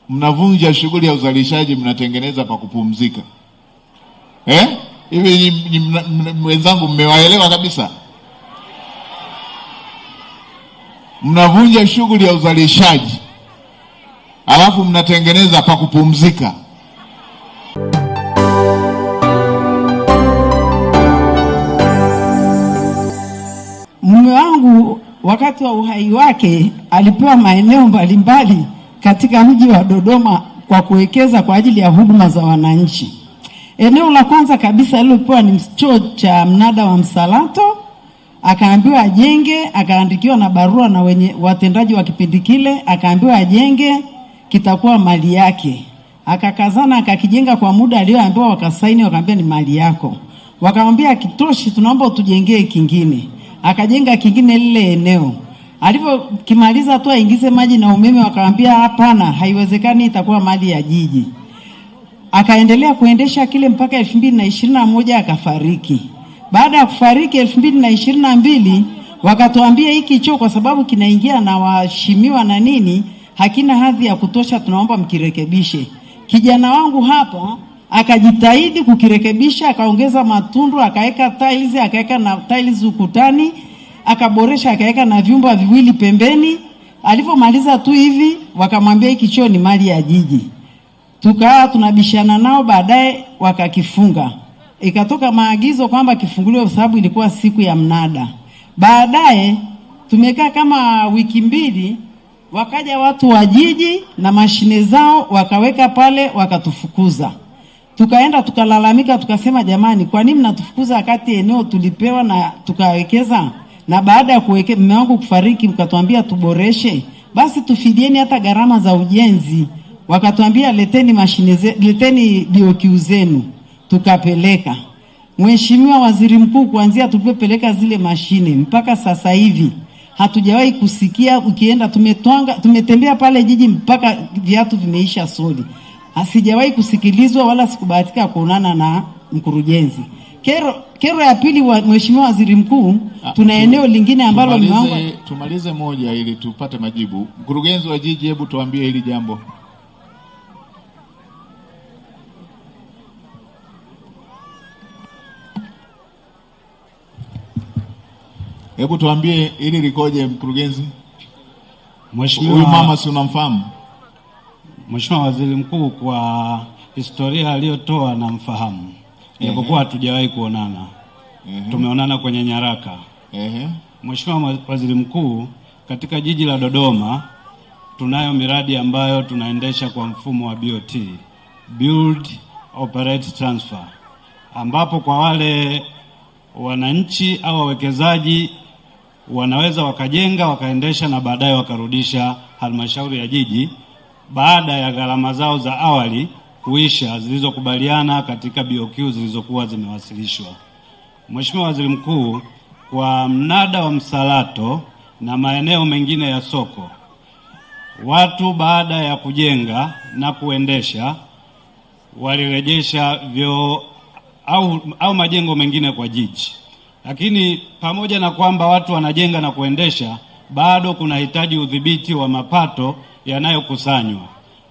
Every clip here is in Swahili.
mnavunja shughuli ya uzalishaji, mnatengeneza pa kupumzika. Hivi wenzangu mmewaelewa kabisa? Mnavunja shughuli ya uzalishaji alafu mnatengeneza pa kupumzika. Mume wangu wakati wa uhai wake alipewa maeneo mbalimbali katika mji wa Dodoma kwa kuwekeza kwa ajili ya huduma za wananchi. Eneo la kwanza kabisa alilopewa ni choo cha mnada wa Msalato, akaambiwa ajenge, akaandikiwa na barua na wenye watendaji wa kipindi kile, akaambiwa ajenge, kitakuwa mali yake. Akakazana akakijenga kwa muda alioambiwa, wakasaini, wakaambia ni mali yako. Wakamwambia kitoshi, tunaomba utujengee kingine. Akajenga kingine lile eneo. Alipokimaliza tu aingize maji na umeme, wakamwambia hapana, haiwezekani, itakuwa mali ya jiji. Akaendelea kuendesha kile mpaka 2021 akafariki. Baada ya kufariki 2022 wakatuambia hiki choo kwa sababu kinaingia na waheshimiwa na nini, hakina hadhi ya kutosha, tunaomba mkirekebishe. Kijana wangu hapa akajitahidi kukirekebisha, akaongeza matundu, akaweka tiles, akaweka na tiles ukutani, akaboresha, akaweka na vyumba viwili pembeni. Alipomaliza tu hivi wakamwambia hiki choo ni mali ya jiji. Tukaa tunabishana nao, baadaye wakakifunga. Ikatoka maagizo kwamba kifunguliwe kwa sababu ilikuwa siku ya mnada. Baadaye tumekaa kama wiki mbili, wakaja watu wa jiji na mashine zao wakaweka pale, wakatufukuza. Tukaenda tukalalamika, tukasema jamani, kwa nini mnatufukuza wakati eneo tulipewa na tukawekeza? Na baada ya kuwekeza mume wangu kufariki mkatuambia tuboreshe, basi tufidieni hata gharama za ujenzi. Wakatuambia leteni mashine leteni BOQ zenu. Tukapeleka. Mheshimiwa Waziri Mkuu, kuanzia tulipopeleka zile mashine mpaka sasa hivi hatujawahi kusikia. Ukienda tumetembea pale jiji mpaka viatu vimeisha soli. Sijawahi kusikilizwa wala sikubahatika kuonana na mkurugenzi. Kero ya pili, Mheshimiwa Waziri Mkuu, tuna eneo lingine ambalo tumalize moja ili tupate majibu. Mkurugenzi wa jiji, hebu tuambie hili jambo. Hebu tuambie hili likoje mkurugenzi? Mheshimiwa, huyu mama si unamfahamu? Mheshimiwa Waziri Mkuu, kwa historia aliyotoa na mfahamu. Japokuwa hatujawahi kuonana. Tumeonana kwenye nyaraka. Mheshimiwa Waziri Mkuu, katika jiji la Dodoma tunayo miradi ambayo tunaendesha kwa mfumo wa BOT, Build Operate Transfer, ambapo kwa wale wananchi au wawekezaji wanaweza wakajenga, wakaendesha na baadaye wakarudisha halmashauri ya jiji baada ya gharama zao za awali kuisha zilizokubaliana katika BOQ zilizokuwa zimewasilishwa. Mheshimiwa Waziri Mkuu, kwa mnada wa Msalato na maeneo mengine ya soko, watu baada ya kujenga na kuendesha walirejesha vyoo au majengo mengine kwa jiji. Lakini pamoja na kwamba watu wanajenga na kuendesha, bado kuna hitaji udhibiti wa mapato yanayokusanywa,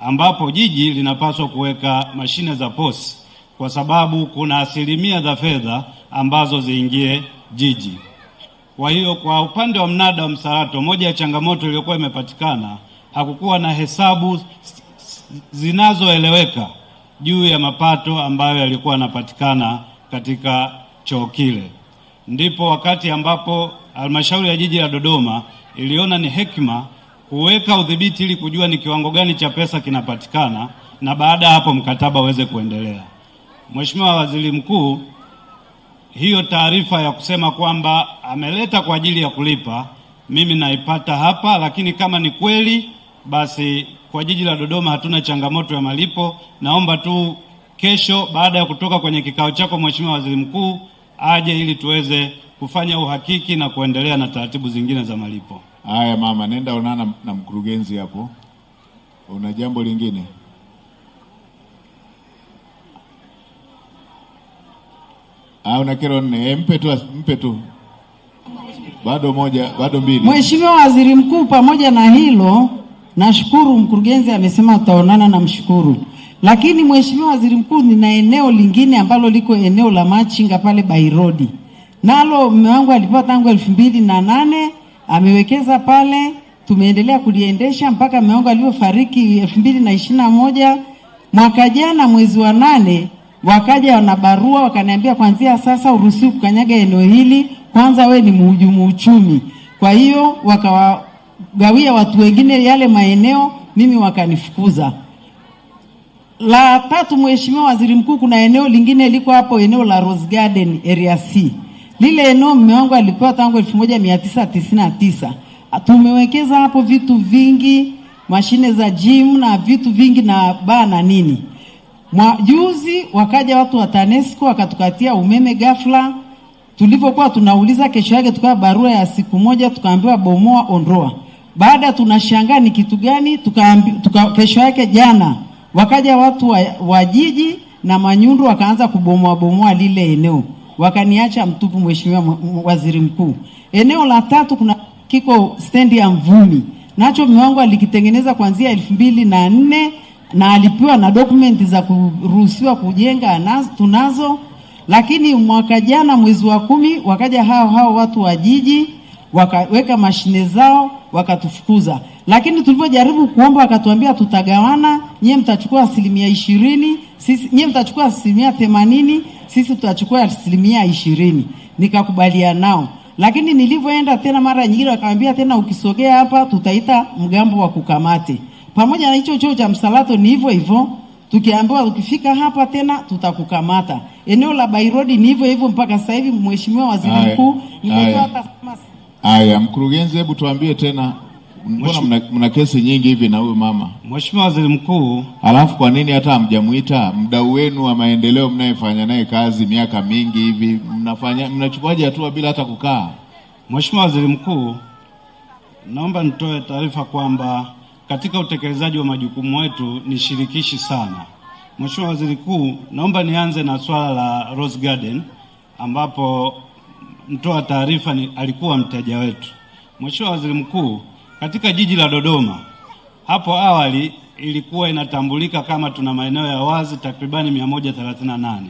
ambapo jiji linapaswa kuweka mashine za POS kwa sababu kuna asilimia za fedha ambazo ziingie jiji. Kwa hiyo kwa upande wa mnada wa Msalato, moja ya changamoto iliyokuwa imepatikana, hakukuwa na hesabu zinazoeleweka juu ya mapato ambayo yalikuwa yanapatikana katika choo kile. Ndipo wakati ambapo halmashauri ya jiji la Dodoma iliona ni hekima kuweka udhibiti ili kujua ni kiwango gani cha pesa kinapatikana, na baada ya hapo mkataba uweze kuendelea. Mheshimiwa Waziri Mkuu, hiyo taarifa ya kusema kwamba ameleta kwa ajili ya kulipa, mimi naipata hapa, lakini kama ni kweli basi kwa jiji la Dodoma hatuna changamoto ya malipo. Naomba tu kesho baada ya kutoka kwenye kikao chako Mheshimiwa Waziri Mkuu aje ili tuweze kufanya uhakiki na kuendelea na taratibu zingine za malipo. Haya mama, nenda onana na mkurugenzi hapo. Una jambo lingine? Una kero nne? Mpe tu. Bado moja, bado mbili. Mheshimiwa Waziri Mkuu, pamoja na hilo Nashukuru mkurugenzi amesema tutaonana, na mshukuru. Lakini Mheshimiwa Waziri Mkuu, nina eneo lingine ambalo liko eneo la Machinga pale Bairodi. Nalo mume wangu alipewa tangu 2008, amewekeza pale, tumeendelea kuliendesha mpaka mume wangu alipofariki 2021. Mwaka jana mwezi wa 8 wakaja na barua wakaniambia kuanzia sasa uruhusiwi kukanyaga eneo hili, kwanza we ni mhujumu uchumi. Kwa hiyo wakawagawia watu wengine yale maeneo, mimi wakanifukuza. La tatu, Mheshimiwa Waziri Mkuu, kuna eneo lingine liko hapo, eneo la Rose Garden area C. Lile eneo mume wangu alipewa tangu 1999. Tumewekeza hapo vitu vingi, mashine za gym na vitu vingi na baa na nini. Juzi wakaja watu wa TANESCO wakatukatia umeme ghafla. Tulipokuwa tunauliza, kesho yake tukawa barua ya siku moja, tukaambiwa bomoa, ondoa. Baada tunashangaa ni kitu gani, kesho yake jana wakaja watu wa jiji na Manyundu wakaanza kubomoa lile eneo. Wakaniacha mtupu, Mheshimiwa Waziri Mkuu. Eneo la tatu kuna kiko stendi ya Mvumi. Nacho mume wangu alikitengeneza kuanzia 2004 na alipewa na dokumenti za kuruhusiwa kujenga, tunazo. Lakini mwaka jana mwezi wa 10 wakaja hao watu wa jiji wakaweka mashine zao wakatufukuza. Lakini tulipojaribu kuomba wakatuambia tutagawana, nyie mtachukua 20%, nyie mtachukua 80%, sisi tutachukua 20%. Nikakubaliana nao. Lakini nilivyoenda tena mara nyingine wakaniambia tena ukisogea hapa tutaita mgambo wa kukamate. Pamoja na hicho choo cha Msalato ni hivyo hivyo. Tukiambiwa ukifika hapa tena tutakukamata. Eneo la Bairodi ni hivyo hivyo mpaka sasa hivi. Mheshimiwa Waziri Mkuu, nimetoa hata haya. Mkurugenzi, hebu tuambie tena, mbona mna kesi nyingi hivi na huyu mama? Mheshimiwa Waziri Mkuu, alafu kwa nini hata hamjamuita mdau wenu wa maendeleo mnayefanya naye kazi miaka mingi hivi? Mnachukuaje hatua bila hata kukaa? Mheshimiwa Waziri Mkuu, naomba nitoe taarifa kwamba katika utekelezaji wa majukumu yetu ni shirikishi sana. Mheshimiwa Waziri Mkuu, naomba nianze na swala la Rose Garden ambapo mtoa taarifa alikuwa mteja wetu. Mheshimiwa Waziri Mkuu, katika jiji la Dodoma hapo awali ilikuwa inatambulika kama tuna maeneo ya wazi takribani 138.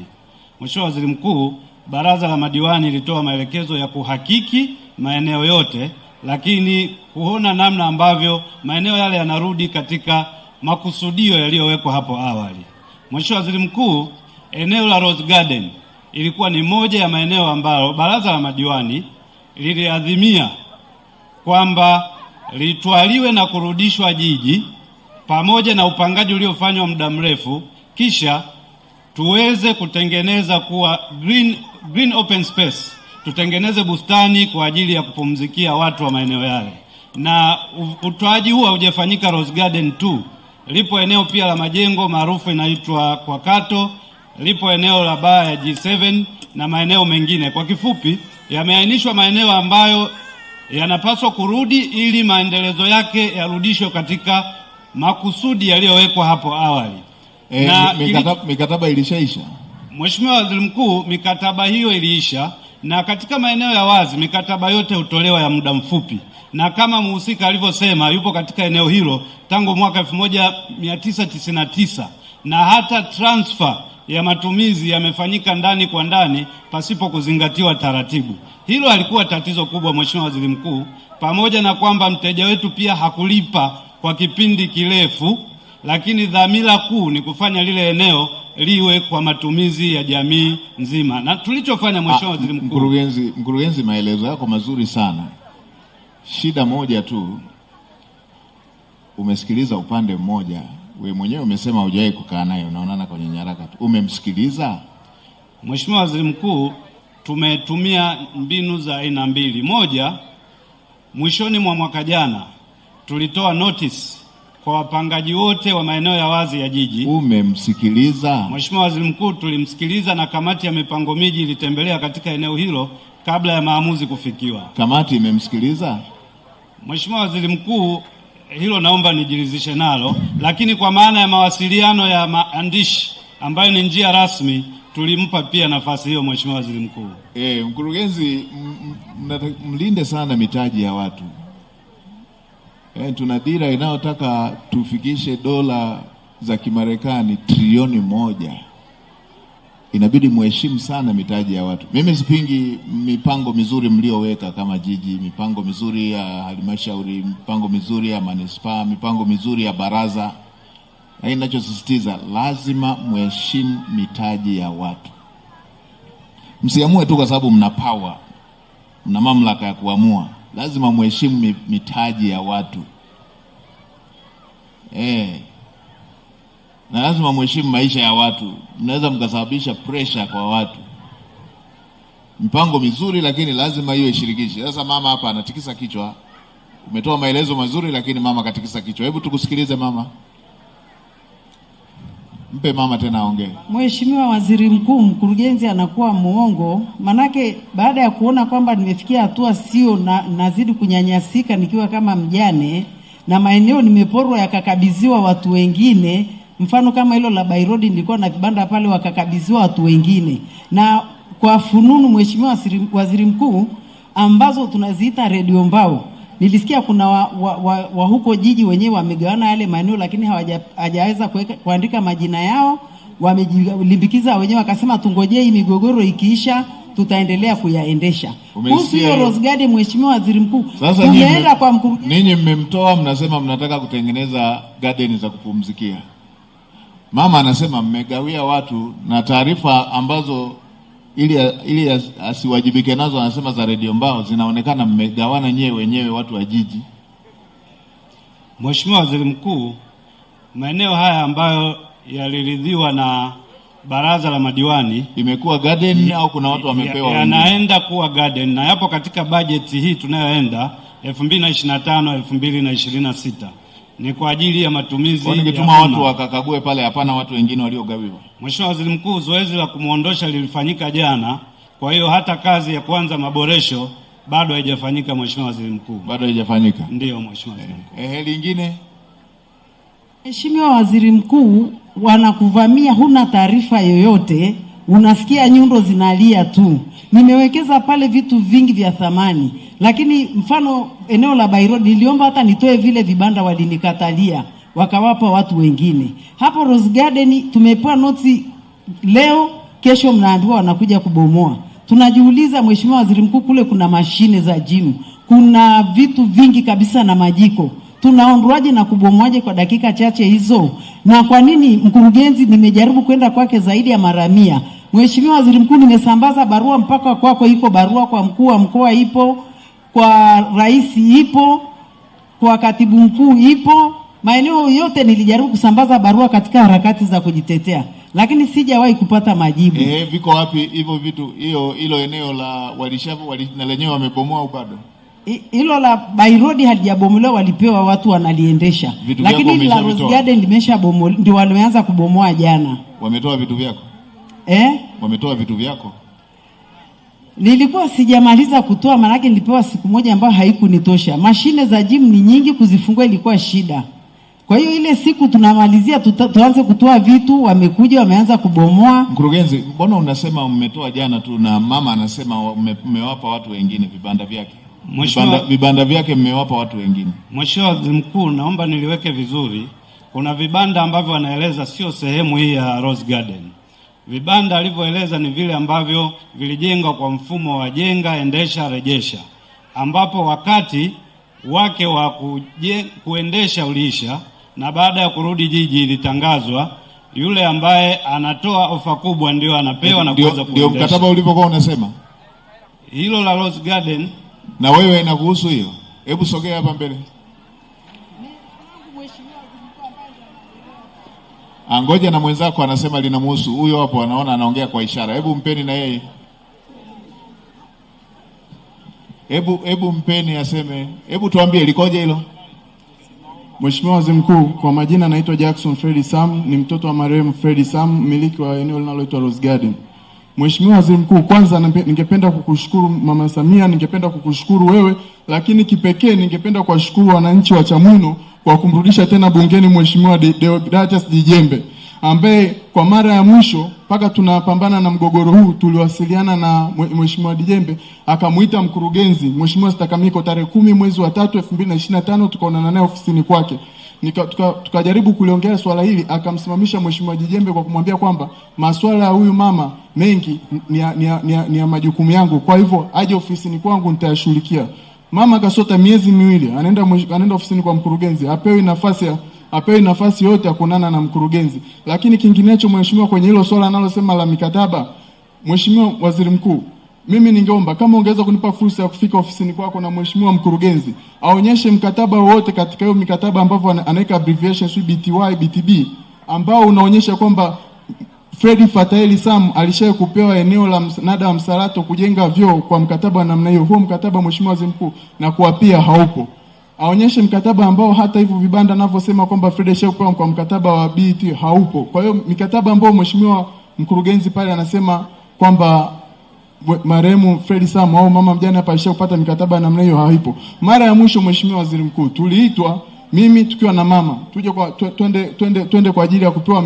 Mheshimiwa Waziri Mkuu, baraza la madiwani ilitoa maelekezo ya kuhakiki maeneo yote, lakini kuona namna ambavyo maeneo yale yanarudi katika makusudio yaliyowekwa hapo awali. Mheshimiwa Waziri Mkuu, eneo la Rose Garden ilikuwa ni moja ya maeneo ambayo baraza la madiwani liliadhimia kwamba litwaliwe na kurudishwa jiji pamoja na upangaji uliofanywa muda mrefu, kisha tuweze kutengeneza kuwa green open space, tutengeneze bustani kwa ajili ya kupumzikia watu wa maeneo yale. Na utoaji huu haujafanyika Rose Garden tu. Lipo eneo pia la majengo maarufu inaitwa Kwakato, lipo eneo la baa ya G7 na maeneo mengine. Kwa kifupi, yameainishwa maeneo ambayo yanapaswa kurudi ili maendelezo yake yarudishwe katika makusudi yaliyowekwa hapo awali. Na mikataba ilishaisha? Mheshimiwa Waziri Mkuu, mikataba hiyo iliisha, na katika maeneo ya wazi mikataba yote hutolewa ya muda mfupi, na kama mhusika alivyosema yupo katika eneo hilo tangu mwaka 1999, na hata transfer ya matumizi yamefanyika ndani kwa ndani pasipo kuzingatiwa taratibu. Hilo halikuwa tatizo kubwa, Mheshimiwa Waziri Mkuu, pamoja na kwamba mteja wetu pia hakulipa kwa kipindi kirefu, lakini dhamira kuu ni kufanya lile eneo liwe kwa matumizi ya jamii nzima. Na tulichofanya, Mheshimiwa Waziri Mkuu. Mkurugenzi, maelezo yako mazuri sana. Shida moja tu, umesikiliza upande mmoja. Wewe mwenyewe umesema hujawahi kukaa naye, unaonana kwenye nyaraka tu. Umemsikiliza? Mheshimiwa Waziri Mkuu, tumetumia mbinu za aina mbili. Moja, mwishoni mwa mwaka jana tulitoa notice kwa wapangaji wote wa maeneo ya wazi ya jiji. Umemsikiliza? Mheshimiwa Waziri Mkuu, tulimsikiliza na kamati ya mipango miji ilitembelea katika eneo hilo kabla ya maamuzi kufikiwa. Kamati imemsikiliza? Mheshimiwa Waziri Mkuu, hilo naomba nijiridhishe nalo, lakini kwa maana ya mawasiliano ya maandishi ambayo ni njia rasmi tulimpa pia nafasi hiyo, Mheshimiwa Waziri Mkuu. Mkurugenzi, mlinde sana mitaji ya watu. Tuna dira inayotaka tufikishe dola za Kimarekani trilioni 1. Inabidi muheshimu sana mitaji ya watu. Mimi sipingi mipango mizuri mlioweka kama jiji, mipango mizuri ya halmashauri, mipango mizuri ya manispaa, mipango mizuri ya baraza. Lakini ninachosisitiza, lazima muheshimu mitaji ya watu. Msiamue tu kwa sababu mna power, mna mamlaka ya kuamua. Lazima muheshimu mitaji ya watu. Na lazima muheshimu maisha ya watu. Mnaweza mkasababisha pressure kwa watu. Mipango mizuri lakini lazima iwe shirikishi. Sasa mama hapa anatikisa kichwa. Umetoa maelezo mazuri lakini mama katikisa kichwa. Hebu tukusikilize mama. Mpe mama tena aongee. Mheshimiwa Waziri Mkuu, mkurugenzi anakuwa muongo. Manake baada ya kuona kwamba nimefikia hatua sio nazidi kunyanyasika nikiwa kama mjane na maeneo nimeporwa yakakabidhiwa watu wengine, mfano kama hilo la Bairodi nilikuwa na vibanda pale wakakabidhiwa watu wengine. Na kwa fununu Mheshimiwa Waziri Mkuu ambazo tunaziita redio mbao, nilisikia kuna wa huko jiji wenyewe wamegawana yale maeneo lakini hawajaweza kuandika majina yao, wamejilimbikiza wenyewe wakasema tungojee hii migogoro ikiisha tutaendelea kuyaendesha. Kuhusu hiyo Rose Garden, Mheshimiwa Waziri Mkuu, tumeenda kwa mkurugenzi. Ninyi mmemtoa, mnasema mnataka kutengeneza garden za kupumzikia. Mama anasema mmegawia watu, na taarifa ambazo ili asiwajibike nazo anasema za redio mbao zinaonekana mmegawana wenyewe watu wa jiji. Mheshimiwa Waziri Mkuu, maeneo haya ambayo yaliridhiwa na baraza la madiwani imekuwa garden au kuna watu wamepewa? Yanaenda kuwa garden na yapo katika bajeti hii tunayoenda 2025 2026. Ni kwa ajili ya matumizi. Ningetuma watu wakakague pale, hapana watu wengine waliogawiwa. Mheshimiwa Waziri Mkuu, zoezi la kumuondosha lilifanyika jana. Kwa hiyo hata kazi ya kuanza maboresho bado haijafanyika Mheshimiwa Waziri Mkuu. Bado haijafanyika? Ndio Mheshimiwa Waziri Mkuu. Lingine. Mheshimiwa Waziri Mkuu, wanakuvamia, huna taarifa yoyote, unasikia nyundo zinalia tu. Nimewekeza pale vitu vingi vya thamani, lakini mfano eneo la Bairodi niliomba hata nitoe vile vibanda, walinikatalia wakawapa watu wengine. Hapo Rose Garden tumepewa noti leo, kesho mnaambiwa wanakuja kubomoa. Tunajiuliza Mheshimiwa Waziri Mkuu, kule kuna mashine za gym, kuna vitu vingi kabisa na majiko. Tunaondoaje na kubomoaje kwa dakika chache hizo? Na kwa nini mkurugenzi, nimejaribu kwenda kwake zaidi ya mara 100. Mheshimiwa Waziri Mkuu, nimesambaza barua mpaka kwako, iko barua kwa mkuu wa mkoa, ipo kwa rais, ipo kwa katibu mkuu, ipo maeneo yote. Nilijaribu kusambaza barua katika harakati za kujitetea, lakini sijawahi kupata majibu. Viko wapi hivyo vitu? Hilo eneo la walishavu na lenyewe wamebomoa au bado? Hilo la Bairodi halijabomolewa, walipewa watu wanaliendesha. Lakini la Rose Garden limeshabomolewa, ndio wameanza kubomoa jana. Wametoa vitu vyako? Wametoa vitu vyako? Nilikuwa sijamaliza kutoa, maana nilipewa siku moja ambayo haikunitosha. Mashine za gym ni nyingi, kuzifungua ilikuwa shida. Kwa hiyo ile siku tunamalizia tuanze kutoa vitu, wamekuja wameanza kubomoa. Mkurugenzi, mbona unasema mmetoa jana tu na mama anasema mmewapa watu wengine vibanda vyake? Vibanda vyake mmewapa watu wengine. Mheshimiwa Waziri Mkuu, naomba niliweke vizuri. Kuna vibanda ambavyo wanaeleza sio sehemu hii ya Rose Garden. Vibanda alivyoeleza ni vile ambavyo vilijengwa kwa mfumo wa jenga, endesha, rejesha, ambapo wakati wake wa kuendesha uliisha, na baada ya kurudi jiji ilitangazwa yule ambaye anatoa ofa kubwa ndio anapewa na kuweza kuendesha. Ndio mkataba ulivyokuwa unasema. Hilo la Rose Garden. Na wewe inakuhusu hiyo? Hebu sogea hapa mbele. Angoja na mwenzako anasema linamhusu. Huyo hapo anaona anaongea kwa ishara. Hebu mpeni na yeye. Hebu mpeni aseme. Hebu tuambie likoje hilo? Mheshimiwa Waziri Mkuu, kwa majina naitwa Jackson Freddy Sam, ni mtoto wa marehemu Freddy Sam, mmiliki wa eneo linaloitwa Rose Garden. Mheshimiwa Waziri Mkuu, kwanza ningependa kukushukuru Mama Samia, ningependa kukushukuru wewe, lakini kipekee ningependa kuwashukuru wananchi wa Chamwino kwa kumrudisha tena bungeni Mheshimiwa Deogratias Dijembe ambaye kwa mara ya mwisho mpaka tunapambana na mgogoro huu tuliwasiliana na Mheshimiwa Dijembe, akamuita mkurugenzi Mheshimiwa Stakamiko tarehe 10 mwezi wa 3 2025, tukaonana naye ofisini kwake. Tukajaribu kuliongea swala hili, akamsimamisha Mheshimiwa Dijembe kwa kumwambia kwamba masuala ya huyu mama mengi ni ya majukumu yangu, kwa hivyo aje ofisini kwangu nitayashughulikia. Mama kasota miezi miwili, anaenda ofisini kwa mkurugenzi, apewi nafasi yote ya kuonana na mkurugenzi. Lakini kinginecho mheshimiwa, kwenye hilo swala analosema la mikataba, Mheshimiwa Waziri Mkuu, mimi ningeomba kama ungeweza kunipa fursa ya kufika ofisini kwako na mheshimiwa mkurugenzi aonyeshe mkataba wote katika hiyo mikataba ambavyo anaweka abbreviation BTY BTB, ambao unaonyesha kwamba Fredi Fataeli Sam alishaye kupewa eneo la mnada wa Msalato kujenga vyoo kwa mkataba wa namna hiyo. Huo mkataba Mheshimiwa Waziri Mkuu na kuapia haupo. Aonyeshe mkataba ambao hata hivyo vibanda ninavyosema kwamba Fredi alishaye kupewa kwa mkataba wa BT haupo. Kwa hiyo mikataba ambao Mheshimiwa mkurugenzi pale anasema kwamba marehemu Fredi Sam au mama mjane hapa alishaye kupata mikataba ya namna hiyo haipo. Mara ya mwisho Mheshimiwa Waziri Mkuu, tuliitwa mimi tukiwa na mama tuje kwa twende kwa ajili ya kupewa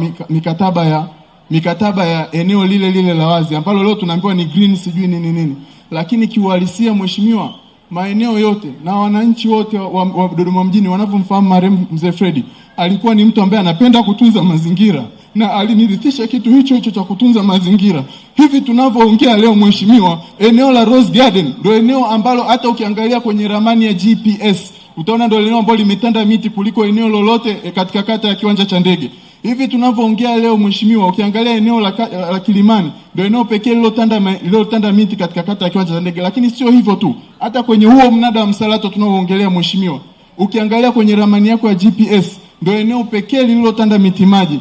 mikataba ya eneo lile la wazi ambalo leo tunaambiwa ni green sijui nini. Lakini kiuhalisia mheshimiwa, maeneo yote na wananchi wote wa Dodoma mjini wanavyomfahamu marehemu mzee Fredi, alikuwa ni mtu ambaye anapenda kutunza mazingira na alinirithisha kitu hicho cha kutunza mazingira. Hivi tunavyoongea leo mheshimiwa, eneo la Rose Garden ndio eneo ambalo hata ukiangalia kwenye ramani ya GPS utaona ndio eneo ambalo limetanda miti kuliko eneo lolote katika kata ya Kiwanja cha Ndege. Hivi tunavyoongea leo mheshimiwa, ukiangalia eneo la Kilimani ndio eneo pekee lililotanda miti katika kata ya Kiwanja cha Ndege. Lakini sio hivyo tu, hata kwenye huo mnada wa Msalato tunaoongelea mheshimiwa, ukiangalia kwenye ramani yako ya GPS ndio eneo pekee lililotanda miti maji.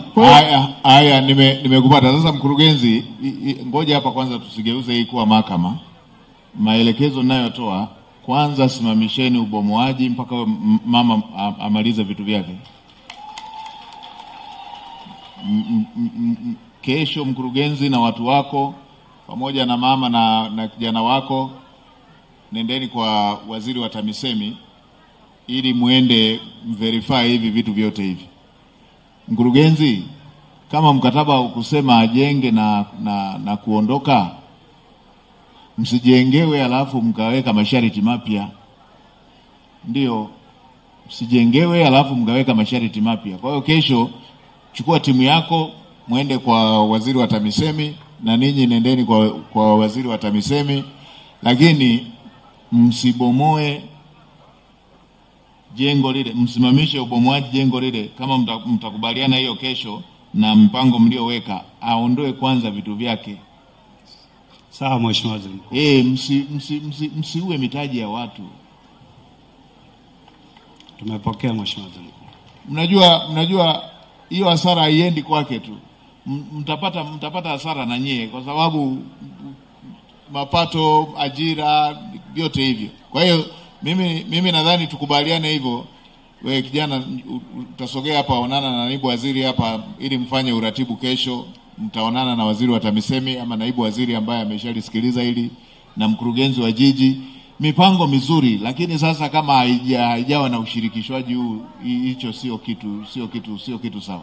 Haya, nimekupata. Sasa mkurugenzi, ngoja hapa kwanza tusigeuze hii kuwa mahakama. Maelekezo ninayotoa, kwanza simamisheni ubomoaji mpaka mama amalize vitu vyake. Kesho mkurugenzi na watu wako pamoja na mama na kijana wako nendeni kwa waziri wa TAMISEMI ili muende verify hivi vitu vyote hivi. Mkurugenzi, kama mkataba ukusema ajenge na kuondoka, msijengewe alafu mkaweka masharti mapya. Ndio, msijengewe alafu mkaweka masharti mapya. Kwa hiyo kesho chukua timu yako muende kwa waziri wa TAMISEMI na ninyi nendeni kwa waziri wa TAMISEMI, lakini msibomoe jengo lile, msimamishe ubomoaji jengo lile. Kama mtakubaliana hiyo kesho na mpango mlioweka, aondoe kwanza vitu vyake. Sawa mheshimiwa waziri mkuu. Msiue mitaji ya watu. Tumepokea mheshimiwa waziri mkuu. Mnajua hiyo hasara haiendi kwake tu. Mtapata hasara na nyie, kwa sababu mapato, ajira, vyote hivyo. Kwa hiyo mimi nadhani tukubaliane hivyo. Wewe kijana utasogea hapa, onana na naibu waziri hapa ili mfanye uratibu kesho. Mtaonana na waziri wa TAMISEMI ama naibu waziri ambaye ameshalisikiliza hili na mkurugenzi wa jiji. Mipango mizuri, lakini sasa kama haijawa na ushirikishwaji huu, hicho sio kitu sawa.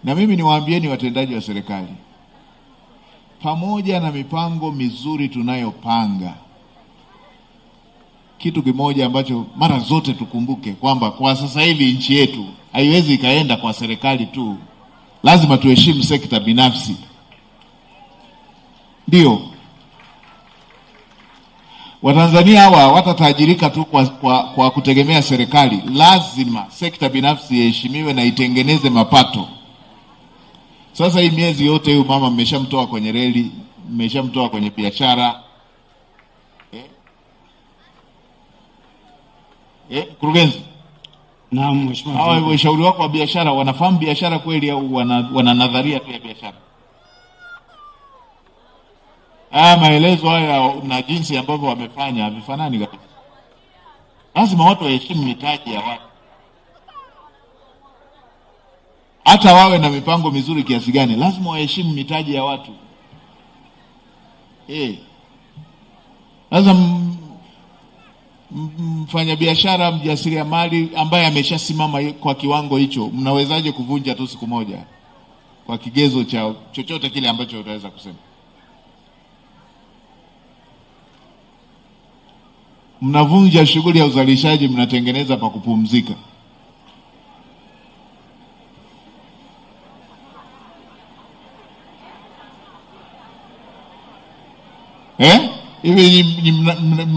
Na mimi niwaambieni watendaji wa serikali, pamoja na mipango mizuri tunayopanga, kitu kimoja ambacho mara zote tukumbuke kwamba kwa sasa hivi nchi yetu haiwezi ikaenda kwa serikali tu. Lazima tuheshimu sekta binafsi. Ndio, Watanzania hawa watatajirika tu kwa kutegemea serikali. Lazima sekta binafsi iheshimiwe na itengeneze mapato. Sasa hii miezi yote huyu mama mmeshamtoa kwenye reli, mmeshamtoa kwenye biashara. Mkurugenzi, naam mheshimiwa. Hawa washauri wako wa biashara wanafahamu biashara kweli au wana nadharia tu ya biashara? Maelezo haya na jinsi ambavyo wamefanya havifanani kabisa. Lazima watu waheshimu mitaji ya watu. Hata wawe na mipango mizuri kiasi gani, lazima waheshimu mitaji ya watu. Sasa mfanyabiashara, mjasiriamali ambaye ameshasimama kwa kiwango hicho, mnawezaje kuvunja tu siku moja? kwa kigezo cha chochote kile ambacho utaweza kusema. Mnavunja shughuli ya uzalishaji, mnatengeneza pa kupumzika. Hivi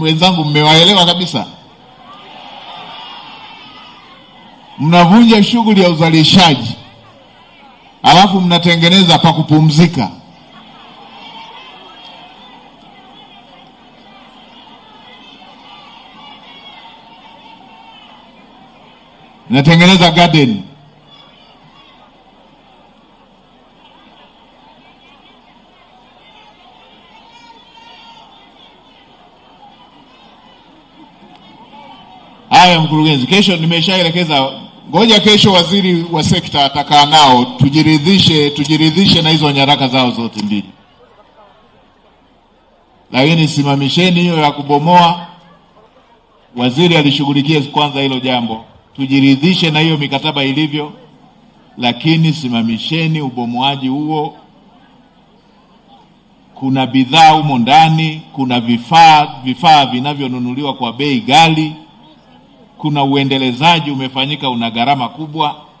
wenzangu mmewaelewa kabisa? Mnavunja shughuli ya uzalishaji alafu mnatengeneza pa kupumzika. Mnatengeneza garden. Haya mkurugenzi, kesho nimeshaelekeza, ngoja kesho waziri wa sekta atakaa nao tujiridhishe na hizo nyaraka zao zote mbili. Lakini simamisheni hiyo ya kubomoa, waziri alishughulikie kwanza hilo jambo, tujiridhishe na hiyo mikataba ilivyo, lakini simamisheni ubomoaji huo. Kuna bidhaa humo ndani, kuna vifaa vinavyonunuliwa kwa bei ghali, kuna uendelezaji umefanyika una gharama kubwa.